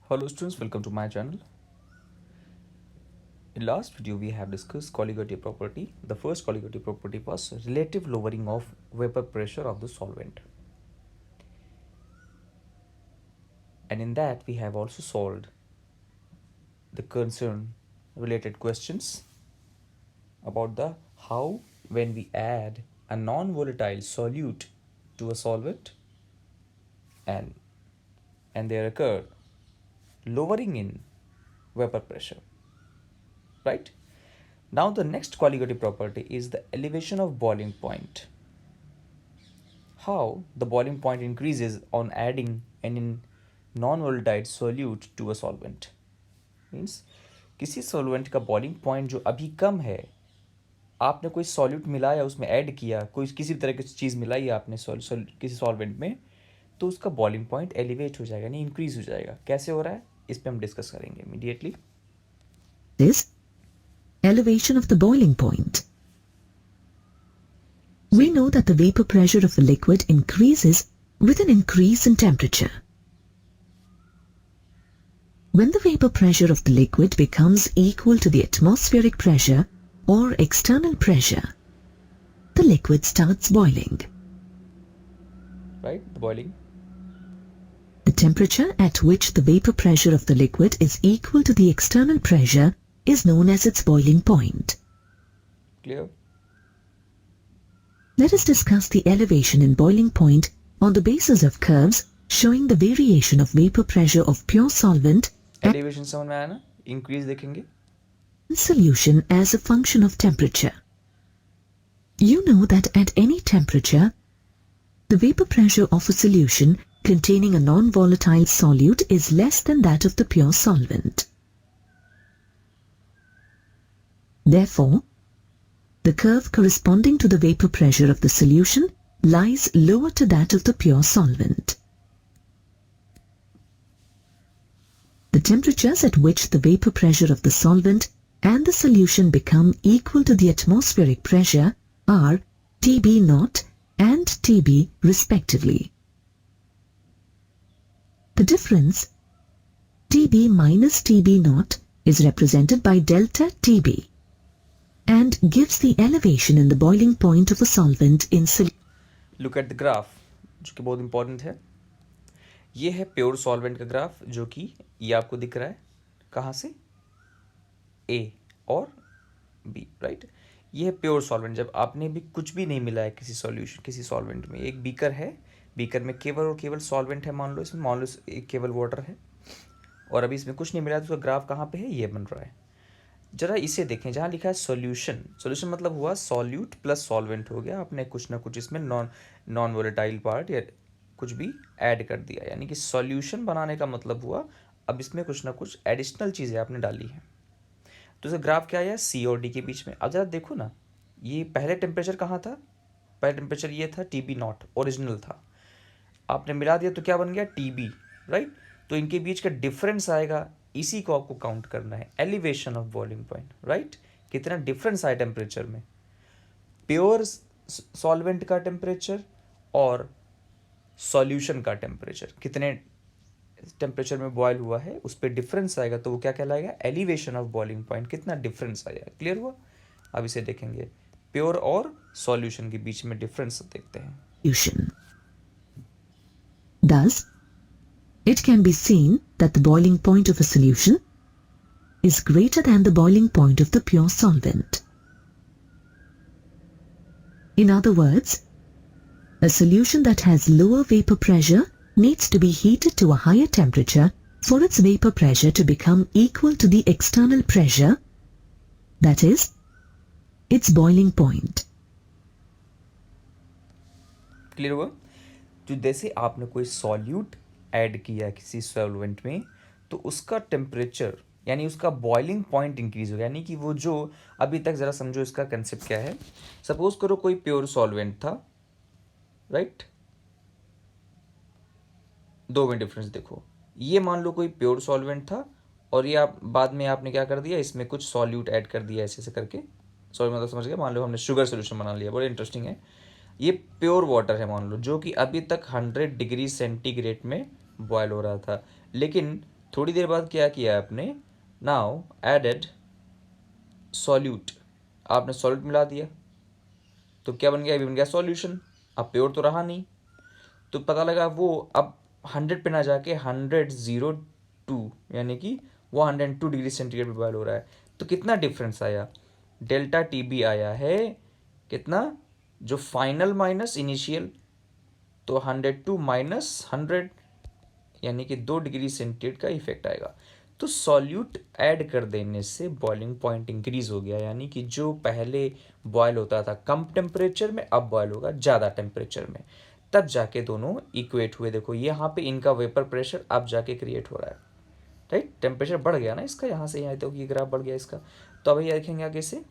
Hello students, welcome to my channel. In last video we have discussed colligative property. The first colligative property was relative lowering of vapor pressure of the solvent. And in that we have also solved the concern related questions about the how when we add a non-volatile solute to a solvent and there occur lowering in vapor pressure, right? Now the next colligative property is the elevation of boiling point. How the boiling point increases on adding an non-volatile solute to a solvent. Means किसी solvent का boiling point जो अभी कम है, आपने कोई solute मिलाया उसमें add किया, कोई किसी तरह की चीज़ मिलाई आपने किसी solvent में, तो उसका boiling point elevate हो जाएगा, यानी increase हो जाएगा. कैसे हो रहा है इस पे हम डिस्कस करेंगे immediately. This elevation of the boiling point. We know that the vapor pressure of a liquid increases with an increase in temperature. When the vapor pressure of the liquid becomes equal to the atmospheric pressure or external pressure, the liquid starts boiling. Right, the boiling. The temperature at which the vapor pressure of the liquid is equal to the external pressure is known as its boiling point. Clear? Let us discuss the elevation in boiling point on the basis of curves showing the variation of vapor pressure of pure solvent Elevation समझ में आया ना? Increase देखेंगे. and solution as a function of temperature. You know that at any temperature, the vapor pressure of a solution containing a non-volatile solute is less than that of the pure solvent. Therefore, the curve corresponding to the vapor pressure of the solution lies lower to that of the pure solvent. The temperatures at which the vapor pressure of the solvent and the solution become equal to the atmospheric pressure are Tb0 and Tb respectively. The difference, Tb minus Tb0, is represented by delta Tb and gives the elevation in the boiling point of a solvent in solution. Look at the graph, जो कि बहुत important है. ये है pure solvent का graph, जो कि ये आपको दिख रहा है कहाँ से, ए और बी, राइट. ये है प्योर सॉल्वेंट, जब आपने भी कुछ भी नहीं मिला है किसी सॉल्यूशन किसी सॉल्वेंट में. एक बीकर है, बीकर में केवल और केवल सॉल्वेंट है, मान लो केवल वाटर है, और अभी इसमें कुछ नहीं मिला, तो उसका ग्राफ कहाँ पे है, ये बन रहा है. जरा इसे देखें, जहाँ लिखा है सॉल्यूशन, सॉल्यूशन मतलब हुआ सॉल्यूट प्लस सॉल्वेंट हो गया, आपने कुछ ना कुछ इसमें नॉन वोलेटाइल पार्ट या कुछ भी ऐड कर दिया, यानी कि सॉल्यूशन बनाने का मतलब हुआ अब इसमें कुछ ना कुछ एडिशनल चीज़ें आपने डाली हैं. तो इसका ग्राफ क्या आया, सी और डी के बीच में. अब जरा देखो ना, ये पहले टेम्परेचर कहाँ था, पहले टेम्परेचर ये था Tb0, ओरिजिनल था. आपने मिला दिया तो क्या बन गया, Tb, राइट. तो इनके बीच का डिफरेंस आएगा, इसी को आपको काउंट करना है, elevation of boiling point, right. कितना डिफरेंस आया टेम्परेचर में, प्योर सॉल्वेंट का टेम्परेचर और सॉल्यूशन का टेम्परेचर, कितने टेम्परेचर में बॉयल हुआ है उस पर डिफरेंस आएगा, तो वो क्या कहलाएगा, एलिवेशन ऑफ बॉइलिंग पॉइंट, कितना डिफरेंस आया. क्लियर हुआ. अब इसे देखेंगे, प्योर और सॉल्यूशन के बीच में डिफरेंस देखते हैं. Thus, it can be seen that the boiling point of a solution is greater than the boiling point of the pure solvent. In other words, a solution that has lower vapor pressure needs to be heated to a higher temperature for its vapor pressure to become equal to the external pressure, that is, its boiling point. Clear हुआ. तो जैसे आपने कोई solute add किया किसी solvent में, तो उसका टेम्परेचर यानी उसका बॉइलिंग पॉइंट इंक्रीज हो, यानी कि वो जो अभी तक, ज़रा समझो इसका कंसेप्ट क्या है. सपोज करो कोई प्योर सॉल्वेंट था, राइट. दो में डिफरेंस देखो, ये मान लो कोई प्योर सॉल्वेंट था और ये आप बाद में आपने क्या कर दिया, इसमें कुछ सॉल्यूट ऐड कर दिया ऐसे ऐसे करके. सॉरी मतलब समझ गया, मान लो हमने शुगर सोल्यूशन बना लिया, बड़ा इंटरेस्टिंग है. ये प्योर वाटर है मान लो, जो कि अभी तक 100 डिग्री सेंटीग्रेड में बॉयल हो रहा था, लेकिन थोड़ी देर बाद क्या किया आपने, नाउ एडेड सॉल्यूट, आपने सॉल्यूट मिला दिया तो क्या बन गया, अभी बन गया सॉल्यूशन। अब प्योर तो रहा नहीं, तो पता लगा वो अब 100 पे ना जाके 100 यानी कि वो 102 डिग्री सेंटीग्रेड पे बॉयल हो रहा है। तो कितना डिफरेंस आया, डेल्टा टी बी आया है कितना, जो फाइनल माइनस इनिशियल, तो 102 माइनस 100 यानी कि 2 डिग्री सेंटीग्रेड का इफेक्ट आएगा। तो सॉल्यूट ऐड कर देने से बॉइलिंग पॉइंट इंक्रीज हो गया, यानी कि जो पहले बॉयल होता था कम टेम्परेचर में अब बॉयल होगा ज़्यादा टेम्परेचर में, तब जाके दोनों इक्वेट हुए। देखो यहाँ पे इनका वेपर प्रेशर अब जाके क्रिएट हो रहा है, राइट, टेम्परेचर बढ़ गया ना इसका, यहाँ से यहाँ तक ये ग्राफ बढ़ गया इसका। तो अब ये देखेंगे आगे से,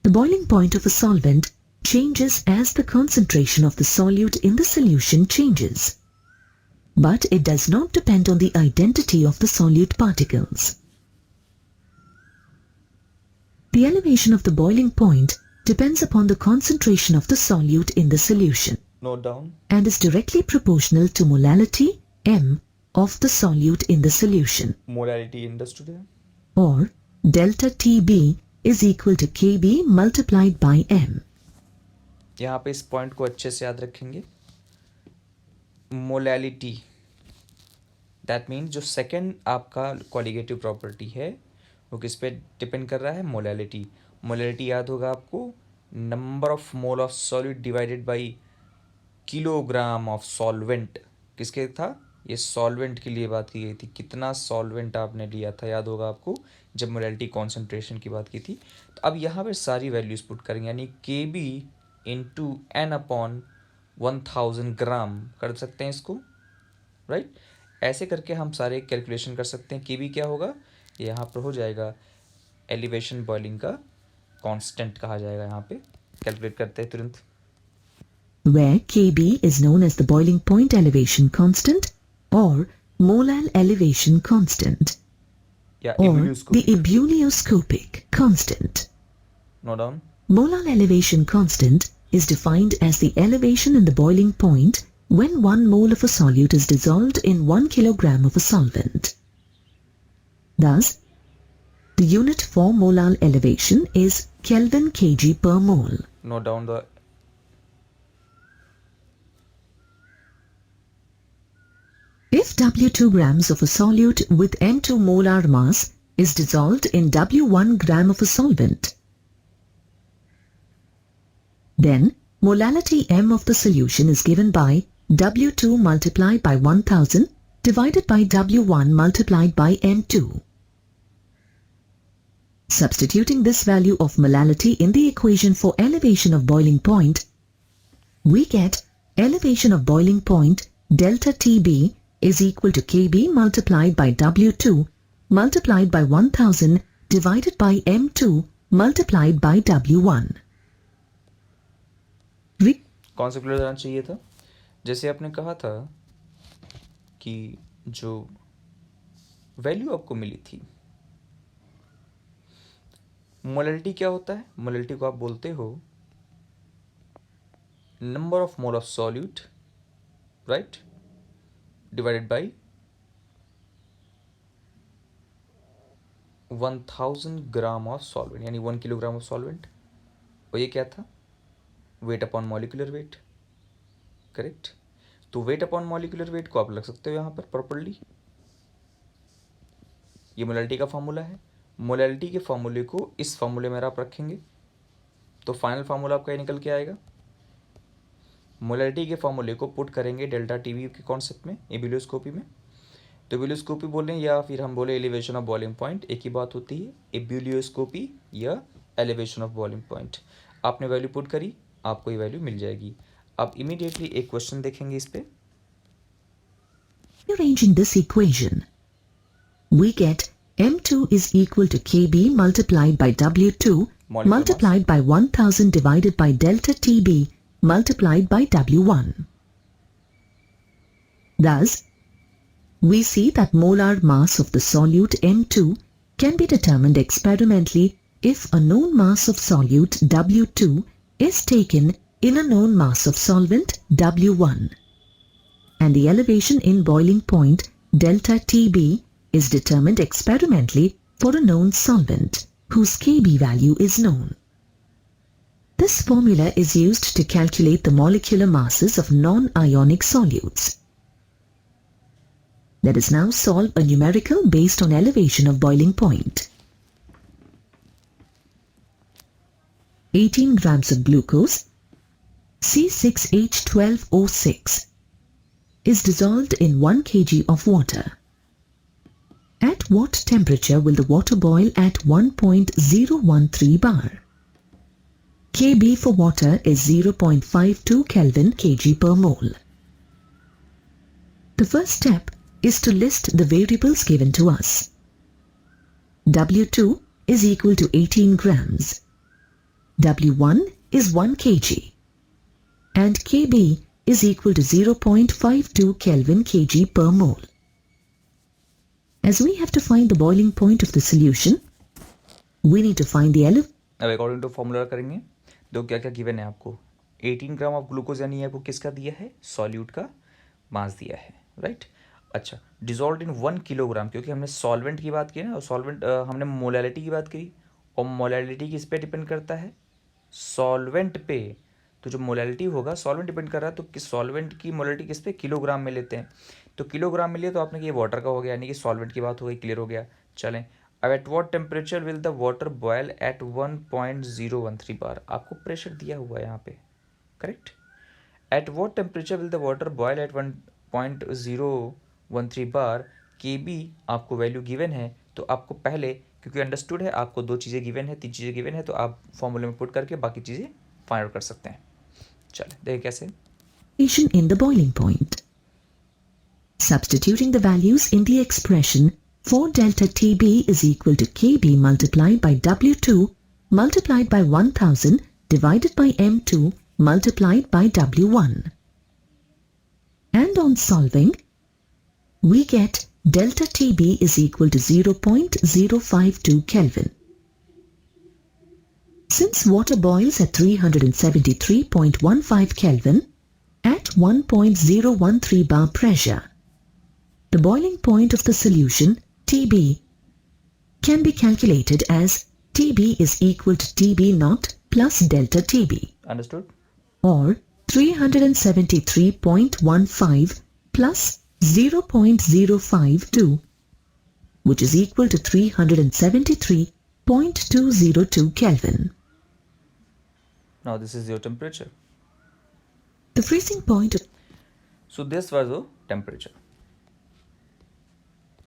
The boiling point of a solvent changes as the concentration of the solute in the solution changes. But it does not depend on the identity of the solute particles. The elevation of the boiling point depends upon the concentration of the solute in the solution note down, and is directly proportional to molality M of the solute in the solution, molality in the student, or delta TB is equal to Kb multiplied by M. यहाँ पे इस point को अच्छे से याद रखेंगे। Molality that means जो second आपका कोलिगेटिव प्रॉपर्टी है वो किस पे डिपेंड कर रहा है, मोलैलिटी। मोलैलिटी याद होगा आपको, number of mole of solid divided by kilogram of solvent. किसके था, ये सॉल्वेंट के लिए बात की गई थी, कितना सॉल्वेंट आपने लिया था याद होगा आपको जब मोलैलिटी कॉन्सेंट्रेशन की बात की थी। तो अब यहाँ पे सारी वैल्यूज पुट करेंगे, यानी के बी इंटू एन अपॉन 1000 ग्राम कर सकते हैं इसको, राइट। ऐसे करके हम सारे कैलकुलेशन कर सकते हैं। के बी क्या होगा, यहाँ पर हो जाएगा एलिवेशन बॉइलिंग का कांस्टेंट कहा जाएगा, यहाँ पे कैलकुलेट करते हैं तुरंत। Where Kb is known as the boiling point elevation constant or molal elevation constant, या or ebullioscopic, the ebullioscopic constant. note down, Molal elevation constant is defined as the elevation in the boiling point when 1 mole of a solute is dissolved in 1 kilogram of a solvent. Thus, the unit for molal elevation is Kelvin kg per mole. note down the If W2 grams of a solute with M2 molar mass is dissolved in W1 gram of a solvent, then molality M of the solution is given by W2 multiplied by 1000 divided by W1 multiplied by M2. Substituting this value of molality in the equation for elevation of boiling point, we get elevation of boiling point delta TB is equal to Kb multiplied by W2 multiplied by 1000 divided by M2 multiplied by W1. Concept clear होना चाहिए था। जैसे आपने कहा था कि जो value आपको मिली थी, मोलैलिटी क्या होता है, मोलैलिटी को आप बोलते हो number of mole of solute, right, divided by 1000 gram of solvent, यानी 1 किलोग्राम ऑफ सॉल्वेंट। और ये क्या था, weight upon molecular weight, correct. तो वेट अपॉन मॉलिक्यूलर वेट को आप लग सकते हो यहाँ पर प्रॉपर्ली। ये मोलैलिटी का फॉर्मूला है, मोलैलिटी के फॉर्मूले को इस फॉर्मूले में आप रखेंगे तो फाइनल फार्मूला आपका निकल के आएगा। मोलैलिटी के फॉर्मूले को पुट करेंगे डेल्टा टीवी के कॉन्सेप्ट में, एबिलियोस्कोपी में। तो एबिलियोस्कोपी बोलें या फिर हम बोले एलिवेशन ऑफ बॉइलिंग पॉइंट, एक ही बात होती है, एबिलियोस्कोपी या एलिवेशन ऑफ बॉइलिंग पॉइंट। आपने वैल्यू पुट करी, आपको ये वैल्यू मिल जाएगी। अब इमीडिएटली एक क्वेश्चन देखेंगे इस पे। Rearranging this equation, we get M2 is equal to Kb multiplied by W2 multiplied by 1000 divided by delta TB multiplied by W1. Thus, we see that molar mass of the solute M2 can be determined experimentally if a known mass of solute W2 is taken in a known mass of solvent W1 and the elevation in boiling point delta Tb is determined experimentally for a known solvent whose Kb value is known. This formula is used to calculate the molecular masses of non-ionic solutes. Let us now solve a numerical based on elevation of boiling point. 18 grams of glucose, C6H12O6, is dissolved in 1 kg of water. At what temperature will the water boil at 1.013 bar? Kb for water is 0.52 Kelvin kg per mole. The first step is to list the variables given to us. W2 is equal to 18 grams. W1 is 1 kg. And Kb is equal to 0.52 Kelvin kg per mole. As we have to find the boiling point of the solution, we need to find the elevation. अब according to formula करेंगे, देखो क्या क्या given है आपको. 18 gram of glucose यानी आपको किसका दिया है, सॉल्यूट का मास दिया है, राइट. अच्छा, डिजॉल्व इन 1 किलोग्राम, क्योंकि हमने सॉल्वेंट की बात की ना, और सॉल्वेंट हमने मोलैलिटी की बात करी, और मोलैलिटी किस पे डिपेंड करता है, सॉल्वेंट पे. तो जो मोलैलिटी होगा, सॉल्वेंट डिपेंड कर रहा है, तो किस सॉल्वेंट की मोलैलिटी किस पे, किलोग्राम में लेते हैं. तो किलोग्राम में लिए तो आपने ये वाटर का हो गया, यानी कि सॉल्वेंट की बात हो गई, क्लियर हो गया. चलें, अब at what temperature will the water boil at 1.013 bar. आपको प्रेशर दिया हुआ है यहाँ पे, correct. At what temperature will the water boil at 1.013 bar. के बी आपको वैल्यू गिवन है, तो आपको पहले, क्योंकि अंडरस्टूड है, आपको 2 चीज़ें गिवन है, 3 चीज़ें गिवन है, तो आप फॉर्मूले में पुट करके बाकी चीज़ें फाइंड आउट कर सकते हैं. चलें देखें कैसे. In the boiling point. Substituting the values in the expression for delta Tb is equal to Kb multiplied by W2 multiplied by 1000 divided by M2 multiplied by W1. And on solving, we get delta Tb is equal to 0.052 Kelvin. Since water boils at 373.15 Kelvin at 1.013 bar pressure, the boiling point of the solution, Tb, can be calculated as Tb is equal to Tb naught plus delta Tb. Understood? Or 373.15 plus 0.052, which is equal to 373.202 Kelvin. Now this is your temperature. The freezing point of... So this was the temperature.